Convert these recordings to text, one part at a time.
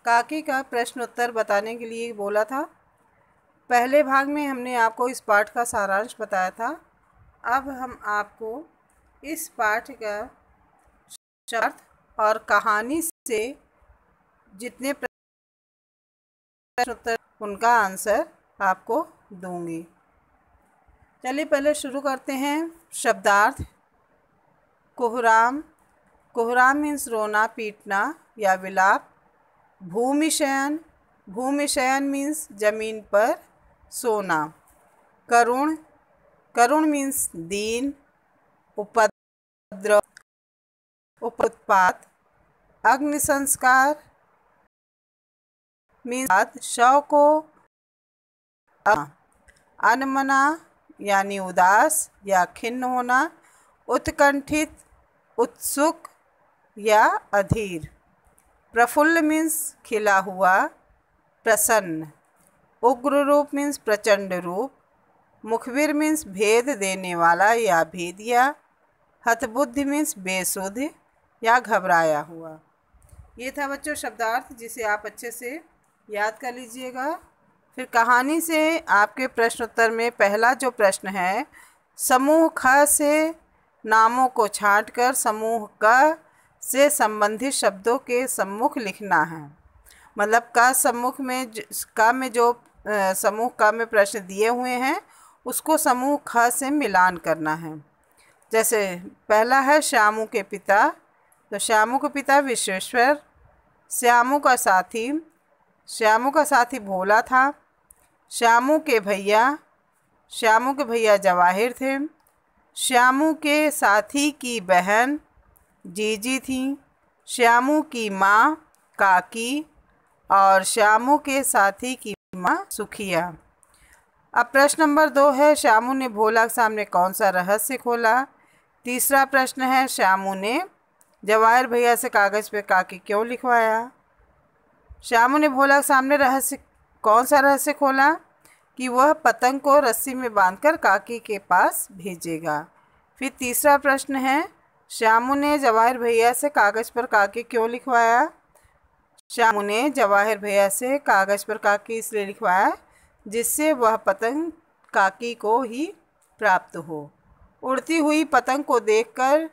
काकी का प्रश्न उत्तर बताने के लिए बोला था। पहले भाग में हमने आपको इस पाठ का सारांश बताया था। अब हम आपको इस पाठ का शब्द और कहानी से जितने प्रश्न उत्तर उनका आंसर आपको दूंगी। चलिए पहले शुरू करते हैं। शब्दार्थ। कोहराम। कोहराम मीन्स रोना पीटना या विलाप। भूमिशयन। भूमिशयन मीन्स जमीन पर सोना। करुण। करुण मीन्स दीन। उपद्रव उत्पात। अग्नि संस्कार मीन्स शव को। अनमना यानी उदास या खिन्न होना। उत्कंठित उत्सुक या अधीर। प्रफुल्ल मीन्स खिला हुआ प्रसन्न। उग्र रूप मीन्स प्रचंड रूप। मुखबिर मीन्स भेद देने वाला या भेदिया। हतबुद्धि मीन्स बेसुध या घबराया हुआ। ये था बच्चों शब्दार्थ, जिसे आप अच्छे से याद कर लीजिएगा। फिर कहानी से आपके प्रश्न उत्तर में पहला जो प्रश्न है, समूह ख से नामों को छांटकर समूह क से संबंधित शब्दों के सम्मुख लिखना है। मतलब क सम्मुख में क में जो समूह क में प्रश्न दिए हुए हैं उसको समूह ख से मिलान करना है। जैसे पहला है श्यामू के पिता, तो श्यामू के पिता विश्वेश्वर। श्यामू का साथी, श्यामू का साथी भोला था। श्यामू के भैया, श्यामू के भैया जवाहिर थे। श्यामू के साथी की बहन जीजी थी। श्यामू की माँ काकी और श्यामू के साथी की माँ सुखिया। अब प्रश्न नंबर 2 है, श्यामू ने भोला के सामने कौन सा रहस्य खोला। तीसरा प्रश्न है, श्यामू ने जवाहिर भैया से कागज़ पे काकी क्यों लिखवाया। श्यामू ने भोला के सामने कौन सा रहस्य खोला कि वह पतंग को रस्सी में बांधकर काकी के पास भेजेगा। फिर तीसरा प्रश्न है, श्यामू ने जवाहिर भैया से कागज़ पर काकी क्यों लिखवाया। श्यामू ने जवाहिर भैया से कागज़ पर काकी इसलिए लिखवाया जिससे वह पतंग काकी को ही प्राप्त हो। उड़ती हुई पतंग को देखकर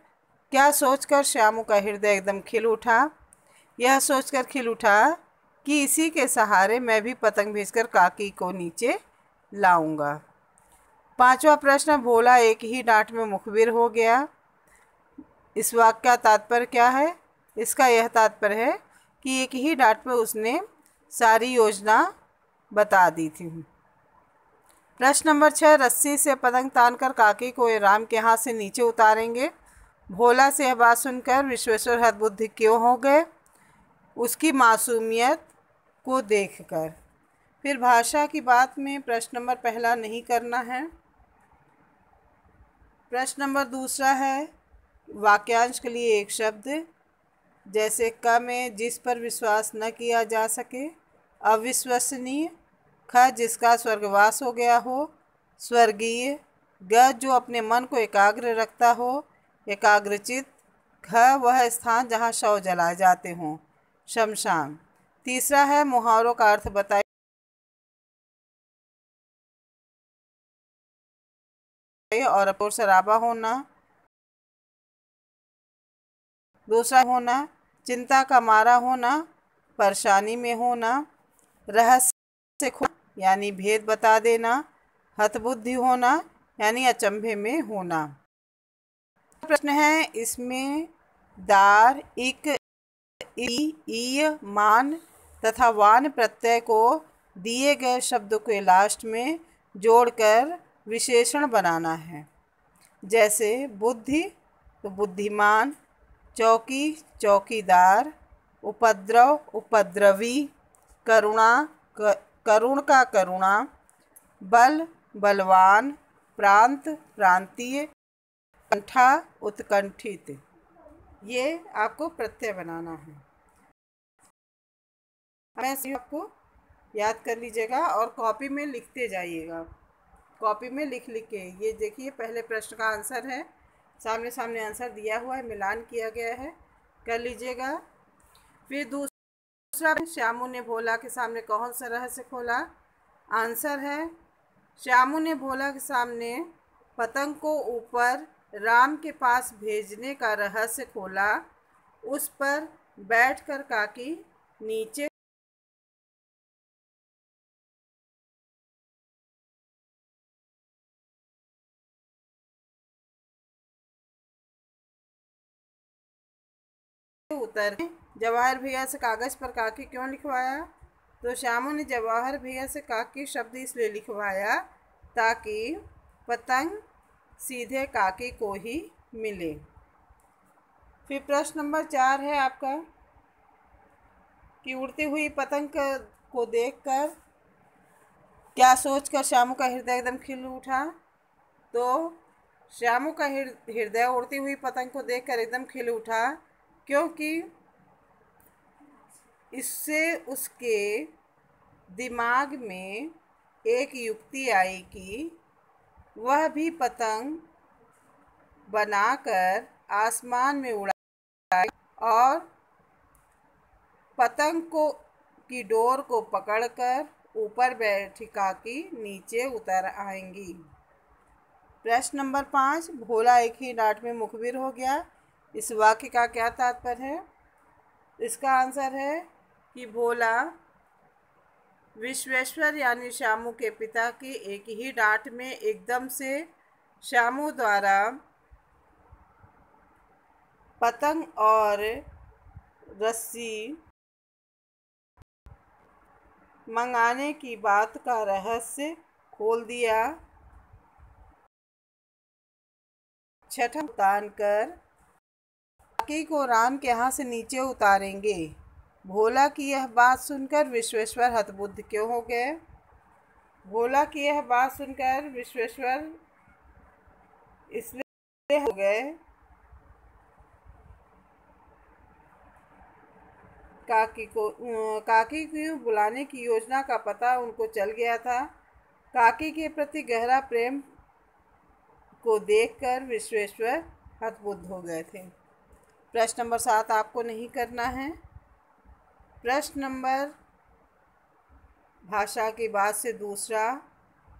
क्या सोचकर श्यामू का हृदय एकदम खिल उठा। यह सोचकर खिल उठा कि इसी के सहारे मैं भी पतंग भेजकर काकी को नीचे लाऊंगा। पांचवा प्रश्न, भोला एक ही डांट में मुखबिर हो गया। इस वाक्य का तात्पर्य क्या है। इसका यह तात्पर्य है कि एक ही डांट में उसने सारी योजना बता दी थी। प्रश्न नंबर 6, रस्सी से पतंग तानकर काकी को राम के हाथ से नीचे उतारेंगे। भोला से यह बात सुनकर विश्वेश्वर हतबुद्धि क्यों हो गए। उसकी मासूमियत को देखकर। फिर भाषा की बात में प्रश्न नंबर पहला नहीं करना है। प्रश्न नंबर दूसरा है, वाक्यांश के लिए एक शब्द। जैसे क में जिस पर विश्वास न किया जा सके, अविश्वसनीय। ख जिसका स्वर्गवास हो गया हो, स्वर्गीय। ग जो अपने मन को एकाग्र रखता हो, एकाग्रचित। घ वह स्थान जहाँ शव जलाए जाते हों, शमशान। तीसरा है, मुहावरों का अर्थ बताइए और अपोर शराबा होना। दूसरा होना, चिंता का मारा होना, परेशानी में होना। रहस्य खोना यानी भेद बता देना। हतबुद्धि होना यानी अचंभे में होना। प्रश्न है, इसमें दार, इक, ईय, मान तथा वान प्रत्यय को दिए गए शब्दों के लास्ट में जोड़कर विशेषण बनाना है। जैसे बुद्धि तो बुद्धिमान, चौकी चौकीदार, उपद्रव उपद्रवी, करुणा करुण का करुणा, बल बलवान, प्रांत प्रांतीय, कंठा उत्कंठित। ये आपको प्रत्यय बनाना है। मैं इसे आपको याद कर लीजिएगा और कॉपी में लिखते जाइएगा। कॉपी में लिख के ये देखिए, पहले प्रश्न का आंसर है, सामने सामने आंसर दिया हुआ है, मिलान किया गया है, कर लीजिएगा। फिर दूसरा दूसरा, श्यामू ने भोला के सामने कौन सा रहस्य खोला? आंसर है, श्यामू ने भोला के सामने पतंग को ऊपर राम के पास भेजने का रहस्य खोला। उस पर बैठकर काकी नीचे उतर। जवाहर भैया से कागज पर काकी क्यों लिखवाया? तो श्यामू ने जवाहर भैया से काकी शब्द इसलिए लिखवाया ताकि पतंग सीधे काकी को ही मिले। फिर प्रश्न नंबर 4 है आपका कि उड़ती हुई पतंग को देखकर क्या सोचकर श्यामू का हृदय एकदम खिल उठा? तो श्यामू का हृदय उड़ती हुई पतंग को देखकर एकदम खिल उठा क्योंकि इससे उसके दिमाग में एक युक्ति आई कि वह भी पतंग बनाकर आसमान में उड़ाए और पतंग की डोर को पकड़कर ऊपर बैठी काकी नीचे उतर आएंगी। प्रश्न नंबर 5, भोला एक ही डांट में मुखबिर हो गया। इस वाक्य का क्या तात्पर्य है? इसका आंसर है कि भोला विश्वेश्वर यानी श्यामू के पिता की एक ही डांट में एकदम से श्यामू द्वारा पतंग और रस्सी मंगाने की बात का रहस्य खोल दिया। छठा, उतार कर काकी को राम के यहाँ से नीचे उतारेंगे। भोला की यह बात सुनकर विश्वेश्वर हतबुद्ध क्यों हो गए? भोला की यह बात सुनकर विश्वेश्वर इसलिए हो गए काकी को बुलाने की योजना का पता उनको चल गया था। काकी के प्रति गहरा प्रेम को देखकर विश्वेश्वर हतबुद्ध हो गए थे। प्रश्न नंबर 7 आपको नहीं करना है। प्रश्न नंबर भाषा की बात से दूसरा,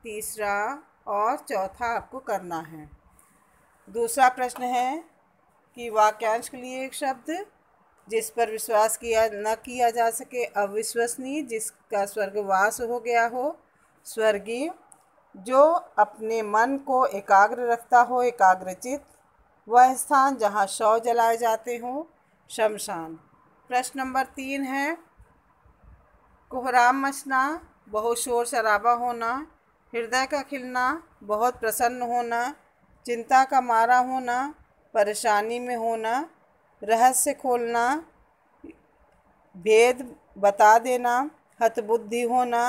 तीसरा और चौथा आपको करना है। दूसरा प्रश्न है कि वाक्यांश के लिए एक शब्द जिस पर विश्वास न किया जा सके अविश्वसनीय, जिसका स्वर्गवास हो गया हो स्वर्गीय, जो अपने मन को एकाग्र रखता हो एकाग्रचित, वह स्थान जहाँ शव जलाए जाते हों शमशान। प्रश्न नंबर 3 है कोहराम मचना, बहुत शोर शराबा होना, हृदय का खिलना, बहुत प्रसन्न होना, चिंता का मारा होना, परेशानी में होना, रहस्य खोलना, भेद बता देना, हतबुद्धि होना,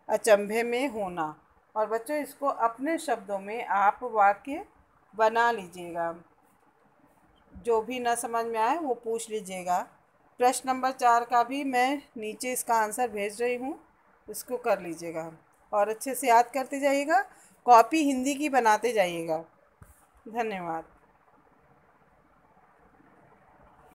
अचंभे में होना। और बच्चों इसको अपने शब्दों में आप वाक्य बना लीजिएगा। जो भी ना समझ में आए वो पूछ लीजिएगा। प्रश्न नंबर 4 का भी मैं नीचे इसका आंसर भेज रही हूँ, इसको कर लीजिएगा और अच्छे से याद करते जाइएगा। कॉपी हिंदी की बनाते जाइएगा। धन्यवाद।